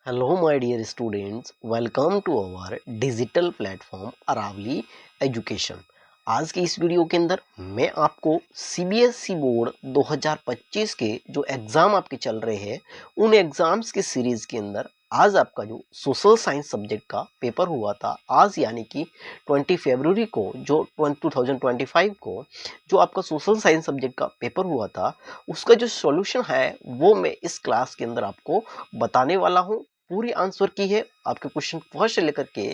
Hello, my dear students. Welcome to our digital platform Aravali education. आज के इस video के अंदर मैं आपको सीबीएसई बोर्ड 2025 के जो एग्ज़ाम आपके चल रहे हैं उन एग्ज़ाम्स के सीरीज़ के अंदर आज आपका जो सोशल साइंस सब्जेक्ट का पेपर हुआ था आज यानी कि 20 फरवरी को जो 2025 को जो आपका सोशल साइंस सब्जेक्ट का पेपर हुआ था उसका जो सॉल्यूशन है वो मैं इस क्लास के अंदर आपको बताने वाला हूँ। पूरी आंसर की है आपके क्वेश्चन फर्स्ट से लेकर के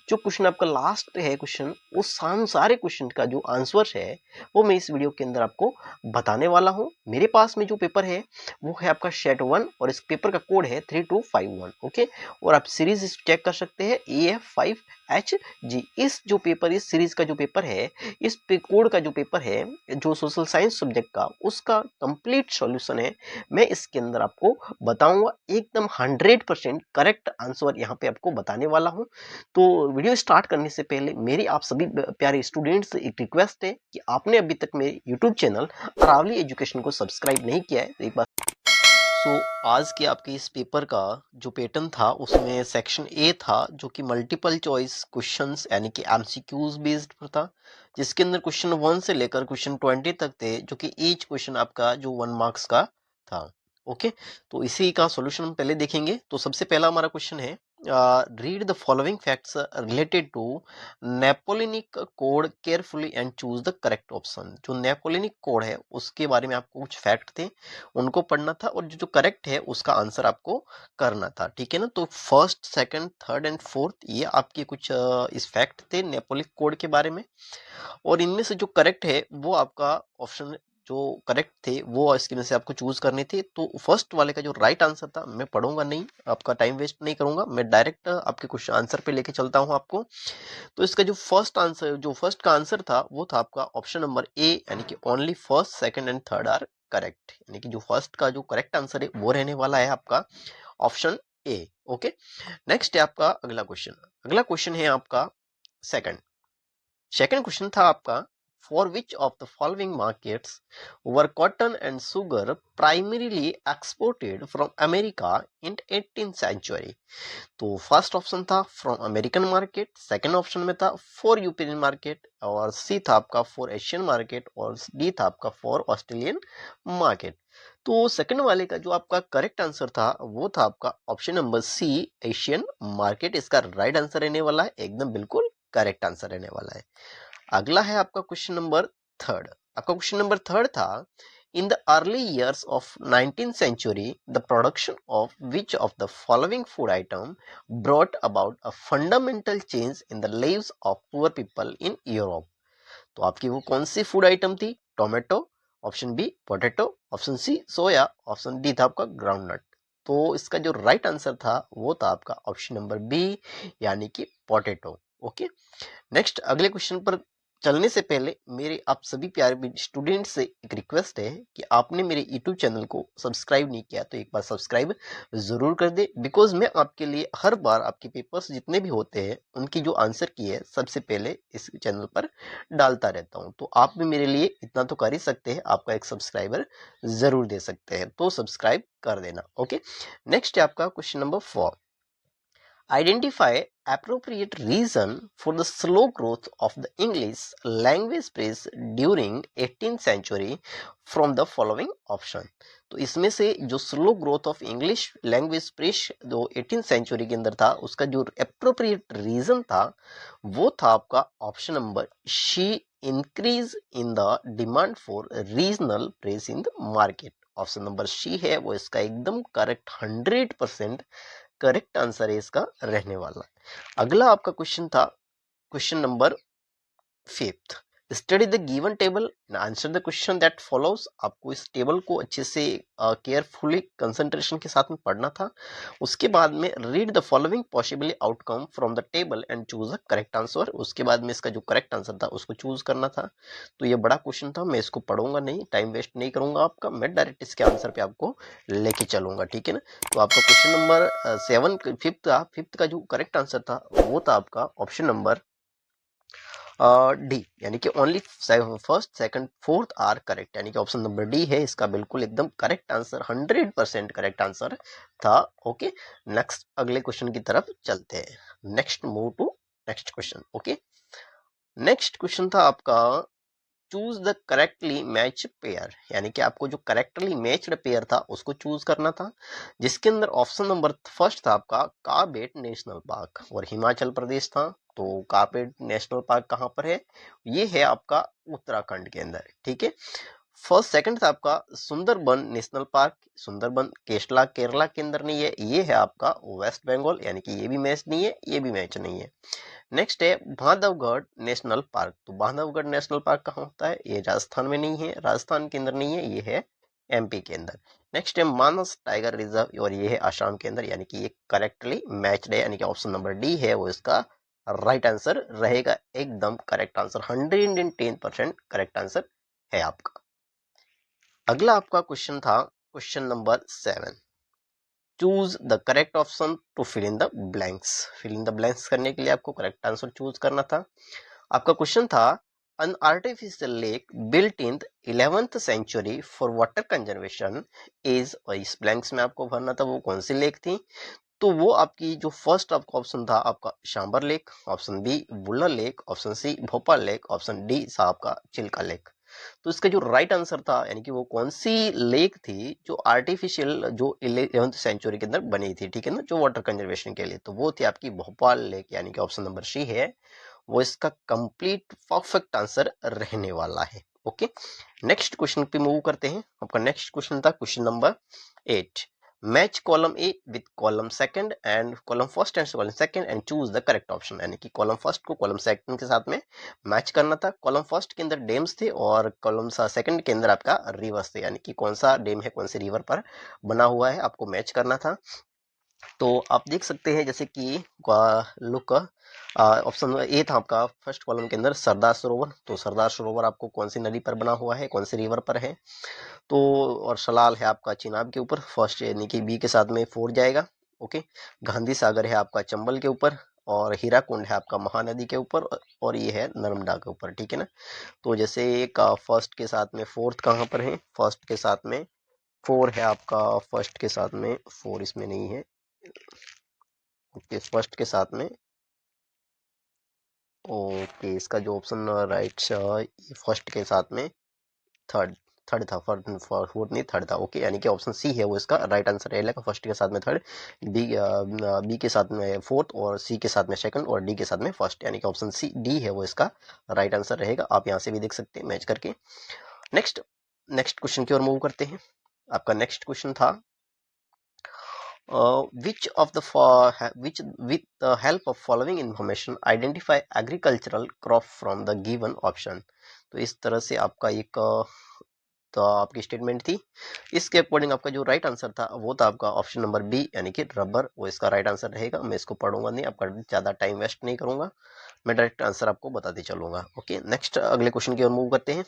जो क्वेश्चन आपका लास्ट है क्वेश्चन उस सारे क्वेश्चन का जो आंसर है वो मैं इस वीडियो के अंदर आपको बताने वाला हूं। मेरे पास में जो पेपर है वो है आपका शेट 1 और इस पेपर का कोड है 3251। ओके, और आप सीरीज चेक कर सकते हैं EF5HG। इस जो पेपर इस सीरीज का जो पेपर है इस कोड का जो पेपर है जो सोशल साइंस सब्जेक्ट का उसका कंप्लीट सॉल्यूशन है मैं इसके अंदर आपको बताऊंगा। एकदम 100% करेक्ट आंसर यहाँ पे आपको बताने वाला हूँ। तो वीडियो स्टार्ट करने से पहले मेरी आप सभी प्यारे स्टूडेंट्स से एक रिक्वेस्ट है कि आपने अभी तक मेरे यूट्यूब चैनल अरावली एजुकेशन को सब्सक्राइब नहीं किया है तो एक बार। आज के आपके इस पेपर का जो पैटर्न था उसमें सेक्शन ए था जो कि मल्टीपल चॉइस क्वेश्चंस यानी कि एमसीक्यूज बेस्ड पर था, जिसके अंदर क्वेश्चन 1 से लेकर क्वेश्चन 20 तक थे, जो कि ईच क्वेश्चन आपका जो 1 मार्क्स का था। ओके, तो इसी का सॉल्यूशन हम पहले देखेंगे। तो सबसे पहला हमारा क्वेश्चन है, read the following facts related to Napoleonic code carefully and choose the correct option. जो नेपोलियनिक कोड है उसके बारे में आपको कुछ फैक्ट थे उनको पढ़ना था और जो करेक्ट है उसका आंसर आपको करना था। ठीक है ना, तो first second third and fourth ये आपके कुछ इस फैक्ट थे नेपोलियनिक कोड के बारे में, और इनमें से जो करेक्ट है वो आपका ऑप्शन जो करेक्ट थे वो इसके में से आपको चूज करने थे। तो फर्स्ट वाले का जो राइट आंसर था, मैं पढ़ूंगा नहीं, आपका टाइम वेस्ट नहीं करूंगा, मैं डायरेक्ट आपके क्वेश्चन आंसर पे लेके चलता हूं आपको। तो इसका जो फर्स्ट का आंसर था वो था आपका ऑप्शन नंबर ए, यानी कि only first second and third are correct, यानी कि जो फर्स्ट का जो करेक्ट आंसर है वो रहने वाला है आपका ऑप्शन ए। ओके, नेक्स्ट है आपका अगला क्वेश्चन है आपका सेकंड सेकंड क्वेश्चन था आपका, for which of the following markets were cotton and sugar primarily exported from America in 18th century. तो फर्स्ट ऑप्शन था from American market, second option में था फॉर यूरोपियन मार्केट, और C था आपका for Asian market, और D था आपका फॉर ऑस्ट्रेलियन मार्केट। तो सेकंड वाले का जो आपका करेक्ट आंसर था वो था आपका option number C, Asian market. इसका राइट आंसर रहने वाला है, एकदम बिल्कुल करेक्ट आंसर रहने वाला है। अगला है आपका क्वेश्चन नंबर थर्ड। आपका क्वेश्चन नंबर थर्ड था, in the early years of 19th century the production of which of the following food item brought about a fundamental change in the lives of poor people in Europe। तो आपकी वो कौन सी food item थी? Tomato, option B potato, option C soya, option D था आपका groundnut. तो इसका जो राइट आंसर था वो था आपका ऑप्शन नंबर बी, यानी कि पोटैटो। ओके, नेक्स्ट अगले क्वेश्चन पर चलने से पहले मेरे आप सभी प्यारे स्टूडेंट से एक रिक्वेस्ट है कि आपने मेरे यूट्यूब चैनल को सब्सक्राइब नहीं किया तो एक बार सब्सक्राइब जरूर कर दे, बिकॉज मैं आपके लिए हर बार आपके पेपर्स जितने भी होते हैं उनकी जो आंसर की है सबसे पहले इस चैनल पर डालता रहता हूं। तो आप भी मेरे लिए इतना तो कर ही सकते हैं, आपका एक सब्सक्राइबर जरूर दे सकते हैं, तो सब्सक्राइब कर देना। ओके, नेक्स्ट है आपका question number 4। Identify appropriate reason for the slow growth of the English language press during 18th century from the following option। तो इसमें से जो slow growth of English language press जो 18th सेंचुरी के अंदर था उसका जो अप्रोप्रिएट रीजन था वो था आपका option number C, increase in the demand for regional press in the market. Option number C है वो इसका एकदम करेक्ट 100% करेक्ट आंसर है इसका रहने वाला। अगला आपका क्वेश्चन था question number 5। Study the given table and answer the question that follows. आपको इस टेबल को अच्छे से केयरफुली कंसंट्रेशन के साथ में पढ़ना था। उसके बाद में read the following possible outcome from the table and choose the correct answer. उसके बाद में इसका जो करेक्ट आंसर था उसको चूज करना था। तो ये बड़ा क्वेश्चन था, मैं इसको पढ़ूंगा नहीं, टाइम वेस्ट नहीं करूंगा आपका, मैं डायरेक्ट इसके आंसर पे आपको लेके चलूंगा। ठीक है ना, तो आपका क्वेश्चन नंबर फिफ्थ का जो करेक्ट आंसर था वो था आपका ऑप्शन नंबर डी, यानी कि only first second fourth are correct, यानी कि ऑप्शन नंबर डी है इसका बिल्कुल एकदम करेक्ट आंसर, 100% करेक्ट आंसर था। ओके, नेक्स्ट अगले क्वेश्चन की तरफ चलते हैं। Next move to next question. Okay, next question था आपका choose the correctly match pair, यानी कि आपको जो करेक्टली मैच्ड पेयर था उसको चूज करना था, जिसके अंदर ऑप्शन नंबर फर्स्ट था आपका कार्बेट नेशनल पार्क और हिमाचल प्रदेश था। तो कार्बेट नेशनल पार्क कहाँ पर है? ये है आपका उत्तराखंड के अंदर, ठीक है। फर्स्ट सेकंड था आपका सुंदरबन नेशनल पार्क, सुंदरबन केरला केरला के अंदर नहीं है, ये है आपका वेस्ट बंगाल, यानी कि ये भी मैच नहीं है, ये भी मैच नहीं है। नेक्स्ट है बांधवगढ़ नेशनल पार्क, तो बांधवगढ़ नेशनल पार्क कहाँ होता है? ये राजस्थान में नहीं है, राजस्थान के अंदर नहीं है, ये है एमपी के अंदर। नेक्स्ट है मानस टाइगर रिजर्व और ये है आसाम के अंदर, यानी कि ये करेक्टली मैच्ड है, यानी कि ऑप्शन नंबर डी है वो इसका राइट आंसर रहेगा, एकदम करेक्ट आंसर, 110% करेक्ट आंसर है आपका। अगला आपका क्वेश्चन था question number 7, choose the correct option to fill in the blanks. Fill in the blanks करने के लिए आपको करेक्ट आंसर चूज करना था। आपका क्वेश्चन था an artificial lake built in the 11th century for water conservation is, और इस ब्लैंक्स में आपको भरना था वो कौन सी लेक थी। तो वो आपकी जो फर्स्ट आपका ऑप्शन था आपका Sambhar lake, option B Wular lake, option C Bhopal lake, option D था आपका चिल्का लेक। तो इसका जो राइट आंसर था, यानी कि वो कौन सी लेक थी जो आर्टिफिशियल जो 11th सेंचुरी के अंदर बनी थी, ठीक है ना, जो वाटर कंजर्वेशन के लिए, तो वो थी आपकी भोपाल लेक, यानी कि ऑप्शन नंबर सी है वो इसका कंप्लीट परफेक्ट आंसर रहने वाला है। ओके, नेक्स्ट क्वेश्चन पे मूव करते हैं। आपका नेक्स्ट क्वेश्चन था question number 8, match column A with column second and column first and column second and choose the correct option, यानी कि कॉलम फर्स्ट को कॉलम सेकंड के साथ में मैच करना था। कॉलम फर्स्ट के अंदर डेम्स थे और कॉलम सेकंड के अंदर आपका रिवर्स थे, यानी कि कौन सा डेम है कौन से रिवर पर बना हुआ है आपको मैच करना था। तो आप देख सकते हैं जैसे कि लुक ऑप्शन ए था आपका फर्स्ट कॉलम के अंदर सरदार सरोवर, तो सरदार सरोवर आपको कौन सी नदी पर बना हुआ है, कौन से रिवर पर है, तो और सलाल है आपका चिनाब के ऊपर, फर्स्ट यानी कि बी के साथ में 4 जाएगा। ओके, गांधी सागर है आपका चंबल के ऊपर और हीराकुंड है आपका महानदी के ऊपर और ये है नर्मदा के ऊपर, ठीक है ना। तो जैसे एक फर्स्ट के साथ में फोर्थ कहाँ पर है, फर्स्ट के साथ में 4 है आपका, फर्स्ट के साथ में 4 इसमें नहीं है। ओके, फर्स्ट के साथ में, ओके इसका जो ऑप्शन राइट फर्स्ट के साथ में थर्ड, थर्ड था, फोर्थ नहीं थर्ड था। ओके, यानी कि ऑप्शन सी है वो इसका राइट आंसर रहेगा, फर्स्ट के साथ में थर्ड, बी बी के साथ में फोर्थ और सी के साथ में सेकंड और डी के साथ में फर्स्ट, यानी कि ऑप्शन सी डी है वो इसका राइट आंसर रहेगा। आप यहाँ से भी देख सकते हैं मैच करके। नेक्स्ट नेक्स्ट क्वेश्चन की ओर मूव करते हैं। आपका नेक्स्ट क्वेश्चन था which of the which with the help of following information identify agricultural crop from the given option। तो इस तरह से आपका एक तो आपकी स्टेटमेंट थी, इसके अकॉर्डिंग आपका जो राइट आंसर था वो था आपका ऑप्शन नंबर बी, यानी कि रबर, वो इसका राइट आंसर रहेगा। मैं इसको पढ़ूंगा नहीं, आपका ज्यादा टाइम वेस्ट नहीं करूंगा, मैं डायरेक्ट आंसर आपको बताते चलूंगा। ओके, नेक्स्ट अगले क्वेश्चन की ओर मूव करते हैं।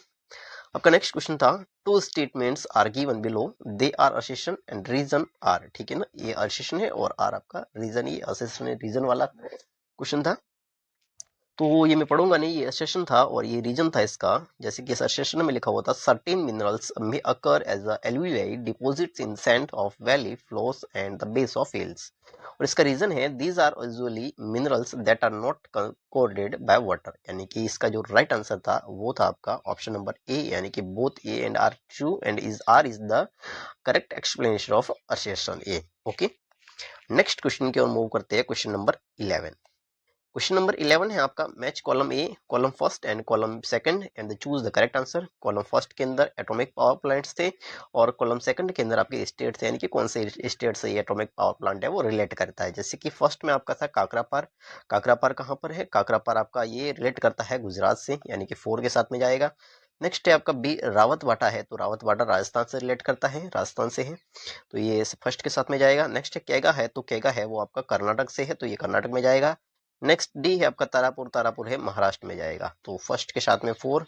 आपका नेक्स्ट क्वेश्चन था two statements are given below, they are assertion and reason R, ठीक है ना, ये असर्शन है और आर आपका रीजन, ये असर्शन है रीजन वाला क्वेश्चन था। तो ये मैं पढ़ूंगा नहीं, ये असर्शन था और ये रीजन था इसका। जैसे कि इस असर्शन में लिखा हुआ था certain minerals may occur as alluvial deposits in sand of valley floors and the base of hills, और इसका रीजन है these are usually minerals that are not corroded by water, यानी कि इसका जो राइट आंसर था वो था आपका ऑप्शन नंबर ए, यानी कि both A and R true and is R is the correct explanation of assertion A. Okay, next question की ओर मूव करते हैं, क्वेश्चन नंबर 11। क्वेश्चन नंबर 11 है आपका match column A column first and column second and choose the correct answer. Column first के अंदर atomic power plants थे और कॉलम सेकंड के अंदर आपके स्टेट थे, यानी कि कौन से स्टेट से ये एटॉमिक पावर प्लांट है वो रिलेट करता है। जैसे कि फर्स्ट में आपका था काकरापार, काकरापार कहाँ पर है, काकरापार आपका ये रिलेट करता है गुजरात से, यानी कि 4 के साथ में जाएगा। नेक्स्ट है आपका बी रावत वाटा है, तो रावत वाटा राजस्थान से रिलेट करता है, राजस्थान से है, तो ये फर्स्ट के साथ में जाएगा। नेक्स्ट है केगा है, तो केगा है वो आपका कर्नाटक से है, तो ये कर्नाटक में जाएगा। नेक्स्ट डी है आपका तारापुर, तारापुर है महाराष्ट्र में जाएगा, तो फर्स्ट के साथ में 4,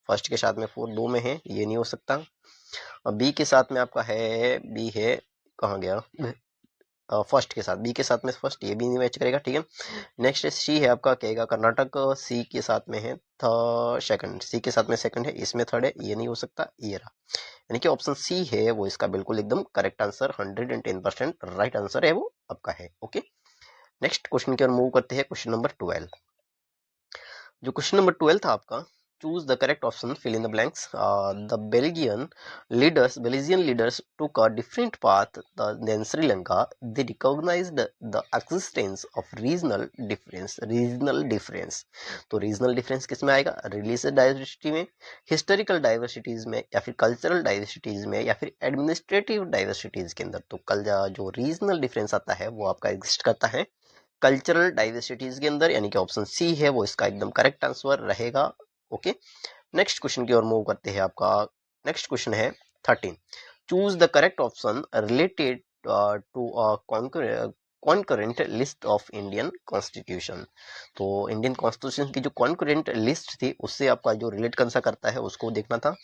फर्स्ट के साथ में 4 दो में है, ये नहीं हो सकता। और बी के साथ में आपका है, बी है कहाँ गया, फर्स्ट के साथ, बी के साथ में फर्स्ट, ये भी नहीं मैच करेगा, ठीक है। नेक्स्ट सी है आपका, कहेगा कर्नाटक, सी के साथ में है सेकंड, सी के साथ में सेकंड है, इसमें थर्ड है, ये नहीं हो सकता, ये रहा। यानी कि ऑप्शन सी है वो इसका बिल्कुल एकदम करेक्ट आंसर, 110% राइट आंसर है वो आपका है। ओके, नेक्स्ट क्वेश्चन की ओर मूव करते हैं, क्वेश्चन नंबर 12। जो क्वेश्चन नंबर 12 था आपका, choose the correct option, fill in the blanks. The Belgian leaders took a different path than Sri Lanka. They recognized the existence of regional difference. तो regional difference किस में आएगा? Religious diversity में, historical diversities में, या फिर cultural diversities में, या फिर एडमिनिस्ट्रेटिव डाइवर्सिटीज के अंदर। तो कल जो रीजनल डिफरेंस आता है वो आपका एग्जिस्ट करता है कल्चरल डाइवर्सिटीज के अंदर, यानी कि ऑप्शन सी है वो इसका एकदम करेक्ट आंसर रहेगा। ओके, नेक्स्ट क्वेश्चन की ओर मूव करते हैं। आपका नेक्स्ट क्वेश्चन है 13, choose the correct option related to concurrent list of Indian constitution. तो इंडियन कॉन्स्टिट्यूशन की जो कॉन्करेंट लिस्ट थी उससे आपका जो रिलेट कौन सा करता है उसको देखना था।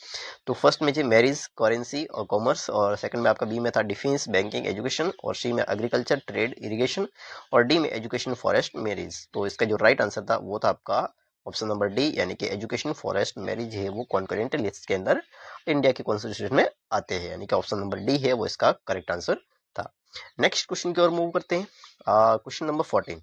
तो फर्स्ट में जो मैरिज, करेंसी और कॉमर्स, और सेकंड में आपका बी में था डिफेंस, बैंकिंग, एजुकेशन, और सी में एग्रीकल्चर, ट्रेड, इरिगेशन, और डी में एजुकेशन, फॉरेस्ट, मैरिज। तो इसका जो राइट आंसर था वो था आपका ऑप्शन नंबर डी, यानी कि एजुकेशन, फॉरेस्ट, मैरिज है वो कॉन्करेंट लिस्ट के अंदर इंडिया के कॉन्स्टिट्यूशन में आते हैं, यानी कि ऑप्शन नंबर डी है वो इसका करेक्ट आंसर था। नेक्स्ट क्वेश्चन की ओर मूव करते हैं, question number 14,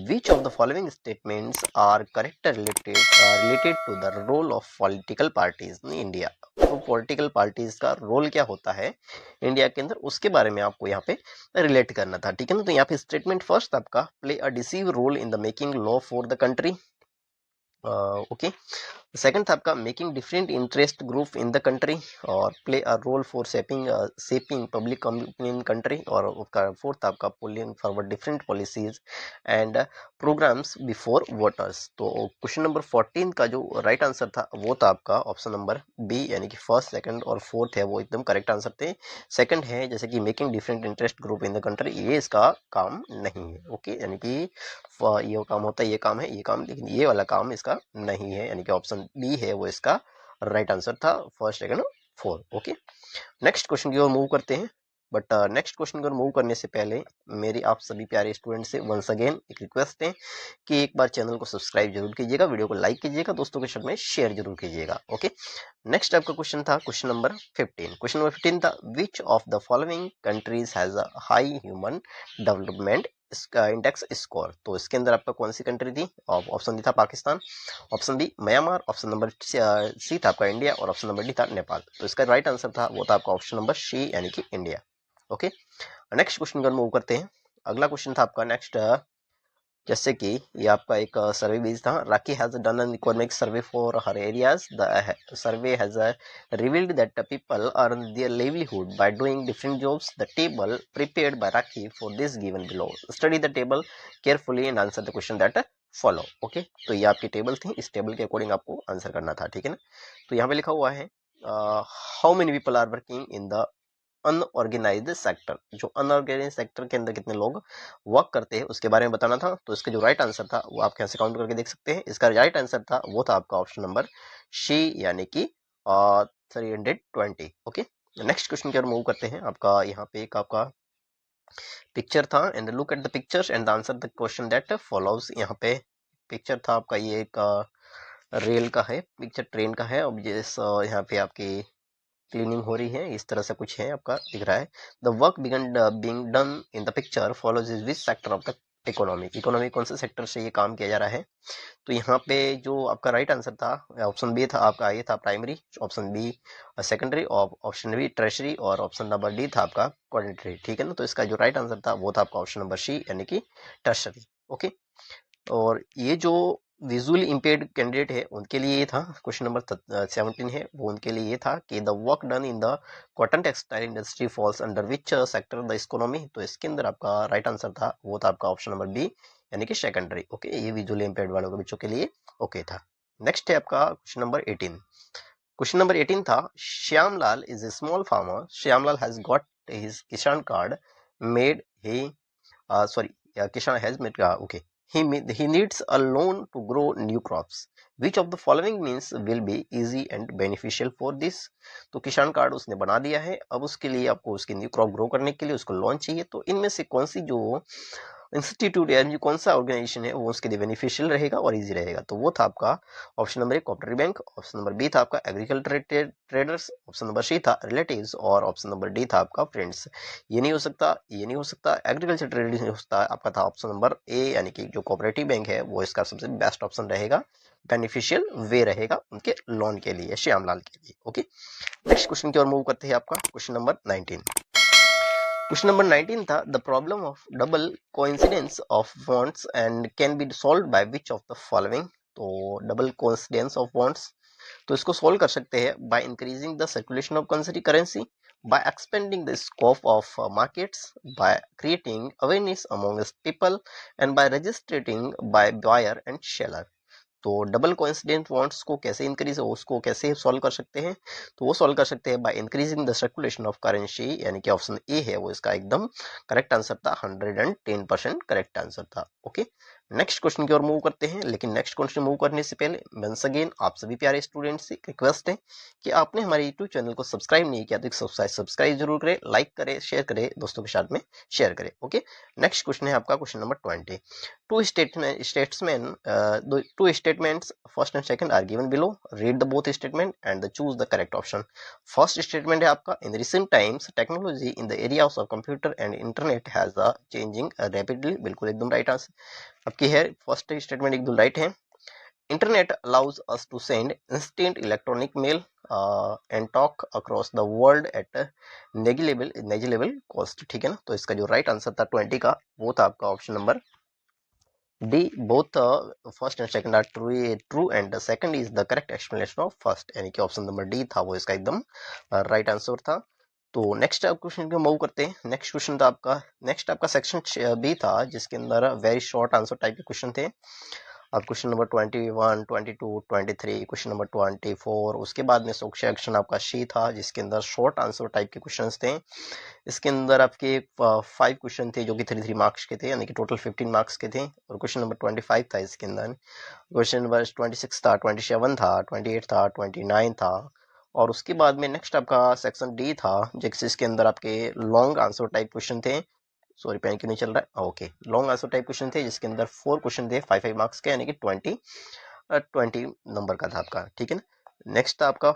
which of the following statements are correct related to the role of political parties in India। तो पॉलिटिकल पार्टीज का रोल क्या होता है इंडिया के अंदर, उसके बारे में आपको यहाँ पे रिलेट करना था, ठीक है ना। तो यहाँ पे स्टेटमेंट फर्स्ट आपका, play a decisive role in the making law for the country. Okay, second था आपका making different interest group in the country, और play a role for shaping public opinion country, और फोर्थ आपका pulling forward different policies and programs before voters. तो question number 14 का जो right answer था वो था आपका ऑप्शन नंबर बी, यानी कि फर्स्ट, सेकंड और फोर्थ है वो एकदम करेक्ट आंसर थे। सेकंड है जैसे कि making different interest group in the country, ये इसका काम नहीं है। ओके, यानी कि ये काम होता है, ये काम है, ये काम, लेकिन ये वाला काम इसका नहीं है, यानी कि ऑप्शन बी है वो इसका राइट आंसर था, first, second, fourth. Okay, next question की ओर मूव करते हैं। बट नेक्स्ट क्वेश्चन की ओर मूव करने से पहले मेरी आप सभी प्यारे स्टूडेंट से वंस अगेन एक रिक्वेस्ट है कि एक बार चैनल को सब्सक्राइब जरूर कीजिएगा, वीडियो को लाइक कीजिएगा, दोस्तों के साथ में शेयर जरूर कीजिएगा। ओके, नेक्स्ट आपका क्वेश्चन था क्वेश्चन नंबर 15। क्वेश्चन नंबर 15 था, which of the following countries has a high human development इसका इंडेक्स स्कोर। तो इसके अंदर आपका कौन सी कंट्री थी? ऑप्शन डी था Pakistan, option B Myanmar, option number C था आपका इंडिया, और ऑप्शन नंबर डी था नेपाल। तो इसका राइट आंसर था वो था आपका ऑप्शन नंबर सी, यानी कि इंडिया। ओके, नेक्स्ट क्वेश्चन पर मूव करते हैं। अगला क्वेश्चन था आपका नेक्स्ट, जैसे कि ये आपका एक सर्वे बेस्ड था, Rakhi has done an economic survey for her areas. The survey has revealed that people earn their livelihood by doing different jobs. The table prepared by Rakhi for this given below, study the table carefully and answer the question that follow. Okay, तो ये आपकी table थी, इस table के according आपको answer करना था, ठीक है ना। तो यहाँ पे लिखा हुआ है how many people are working in the unorganised sector. जो अनऑर्गेनाइज सेक्टर के अंदर कितने लोग वर्क करते हैं उसके बारे में बताना था। तो इसका जो राइट आंसर था वो आप यहाँ से काउंट करके देख सकते हैं। इसका राइट आंसर था वो था आपका ऑप्शन नंबर सी, यानी कि 320। ओके, नेक्स्ट क्वेश्चन की ओर मूव करते हैं। आपका यहाँ पे एक आपका पिक्चर था, and look at the pictures and answer the question that follows. यहाँ पे पिक्चर था आपका, ये एक रेल का है पिक्चर, ट्रेन का है। अब यहाँ पे आपकी क्लीनिंग हो रही है, इस तरह से कुछ है आपका दिख रहा है। The work began being done in the picture follows is which sector of the economy. Economy कौन से सेक्टर से ये काम किया जा रहा है? तो यहाँ पे जो आपका राइट आंसर था ऑप्शन बी था आपका, ये था primary, option B secondary, option B tertiary, और ऑप्शन नंबर डी था आपका क्वाड्रेटरी, ठीक है ना। तो इसका जो राइट आंसर था वो था आपका ऑप्शन नंबर सी, यानी कि टर्शरी। ओके, और ये जो विजुअली इम्पेयर्ड कैंडिडेट है उनके लिए ये था क्वेश्चन नंबर 17 है, वो उनके लिए ये था कि the work done in the cotton textile industry falls under which sector the economy. तो इसके अंदर आपका राइट आंसर था वो था आपका ऑप्शन नंबर बी, यानी कि सेकेंडरी। ओके, ये विजुअली इम्पेयर्ड वालों के बच्चों के लिए ओके था। नेक्स्ट है आपका क्वेश्चन नंबर 18। क्वेश्चन नंबर 18 था, Shyamlal is a small farmer, Shyamlal has got his Kisan card made he sorry, Kishan has met, okay, he needs a loan to grow new crops. Which of the following means will be easy and beneficial for this. तो किसान card उसने बना दिया है, अब उसके लिए आपको उसकी न्यू क्रॉप ग्रो करने के लिए उसको लोन चाहिए। तो इनमें से कौन सी जो इंस्टीट्यूट यानी कौन सा ऑर्गेनाइजेशन है वो उसके लिए बेनिफिशियल रहेगा और इजी रहेगा, तो वो था आपका option number A cooperative bank, option number B था आपका agriculture traders, option number C था रिलेटिव्स और ऑप्शन नंबर डी था आपका फ्रेंड्स। ये नहीं हो सकता, ये नहीं हो सकता, एग्रीकल्चर ट्रेडर्स नहीं हो सकता, आपका था ऑप्शन नंबर ए यानी कि जो कोऑपरेटिव बैंक है वो इसका सबसे बेस्ट ऑप्शन रहेगा, बेनिफिशियल वे रहेगा उनके लोन के लिए, श्यामलाल के लिए। ओके, नेक्स्ट क्वेश्चन की ओर मूव करते हैं, आपका क्वेश्चन नंबर 19। क्वेश्चन नंबर 19 था the problem of double coincidence of bonds and can be solved by which of the following. तो डबल कोइंसिडेंस ऑफ बॉन्ड्स, तो इसको सोल्व कर सकते हैं by increasing the circulation of currency, by expanding the scope of markets, by creating awareness among people and by registrating by buyer and seller. तो double coincident bonds को कैसे increase हो, उसको कैसे सॉल्व कर सकते हैं, तो वो सॉल्व कर सकते हैं by increasing the circulation of currency, यानी कि ऑप्शन ए है वो इसका एकदम करेक्ट आंसर था, 110% करेक्ट आंसर था। ओके, नेक्स्ट क्वेश्चन की ओर मूव करते हैं, लेकिन नेक्स्ट क्वेश्चन मूव करने से पहले वंस अगेन आप सभी प्यारे स्टूडेंट्स से रिक्वेस्ट है कि आपने हमारे यूट्यूब चैनल को सब्सक्राइब नहीं किया तो सब्सक्राइब जरूर करें, लाइक करें, शेयर करें, दोस्तों के साथ में शेयर करें। ओके, नेक्स्ट क्वेश्चन है आपका question number 20। two statements first and second are given below, read the both statement and choose the correct option। first statement है आपका in recent times technology in the areas of computer and internet has a changing rapidly, बिल्कुल एकदम right answer आपकी है, first statement एकदम right है। Internet allows us to send instant electronic mail and talk across the world at negligible cost, ठीक है ना। तो इसका जो राइट आंसर था 20 का वो था आपका option number D, both first and second are true and the second is the correct explanation of first, यानी कि ऑप्शन नंबर डी था वो इसका एकदम राइट आंसर था। तो नेक्स्ट क्वेश्चन को मूव करते हैं, नेक्स्ट क्वेश्चन था आपका, नेक्स्ट आपका सेक्शन बी था जिसके अंदर वेरी शॉर्ट आंसर टाइप के क्वेश्चन थे। अब क्वेश्चन नंबर 21, 22, 23, क्वेश्चन नंबर 24, उसके बाद में सेक्शन आपका सी था जिसके अंदर शॉर्ट आंसर टाइप के क्वेश्चंस थे। इसके अंदर आपके 5 क्वेश्चन थे जो कि 3 मार्क्स के थे, यानी कि टोटल 15 मार्क्स के थे। और क्वेश्चन नंबर 25 था इसके अंदर, क्वेश्चन नंबर 26 था, 27 था, 28 था, 29 था। और उसके बाद में नेक्स्ट आपका सेक्शन डी था जिसके अंदर आपके लॉन्ग आंसर टाइप क्वेश्चन थे, सॉरी पेन क्यों नहीं चल रहा है, okay, long answer type question थे जिसके अंदर 4 क्वेश्चन थे 5 मार्क्स के, यानी कि 20 नंबर का था आपका, ठीक है ना। नेक्स्ट था आपका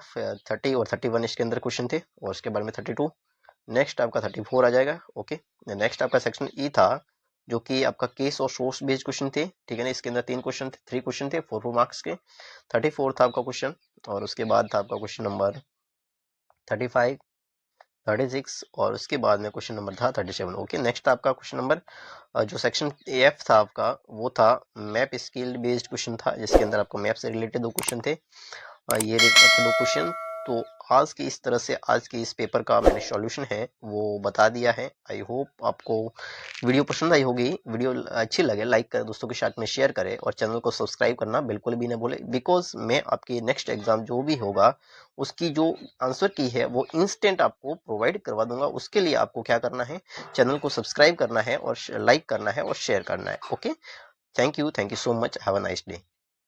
30 और 31 इसके अंदर क्वेश्चन थे, और उसके बाद में 32, नेक्स्ट आपका 34 आ जाएगा। ओके, नेक्स्ट आपका सेक्शन ई था जो कि आपका केस और सोर्स बेस्ड क्वेश्चन थे, ठीक है ना। इसके अंदर 3 क्वेश्चन थे, 3 क्वेश्चन थे 4 मार्क्स के, 34 था आपका क्वेश्चन, और उसके बाद था आपका क्वेश्चन नंबर 35, 36 और उसके बाद में क्वेश्चन नंबर था 37। ओके, नेक्स्ट आपका क्वेश्चन नंबर जो सेक्शन एफ था आपका वो था मैप स्किल बेस्ड क्वेश्चन था जिसके अंदर आपको मैप से रिलेटेड 2 क्वेश्चन थे, ये आपके 2 क्वेश्चन। तो आज की इस तरह से आज के इस पेपर का मैंने सॉल्यूशन है वो बता दिया है। आई होप आपको वीडियो पसंद आई होगी, वीडियो अच्छी लगे लाइक करें, दोस्तों के साथ में शेयर करें और चैनल को सब्सक्राइब करना बिल्कुल भी ना भूले, बिकॉज मैं आपकी नेक्स्ट एग्जाम जो भी होगा उसकी जो आंसर की है वो इंस्टेंट आपको प्रोवाइड करवा दूंगा। उसके लिए आपको क्या करना है, चैनल को सब्सक्राइब करना है और लाइक करना है और शेयर करना है। Okay, thank you so much, have a nice day.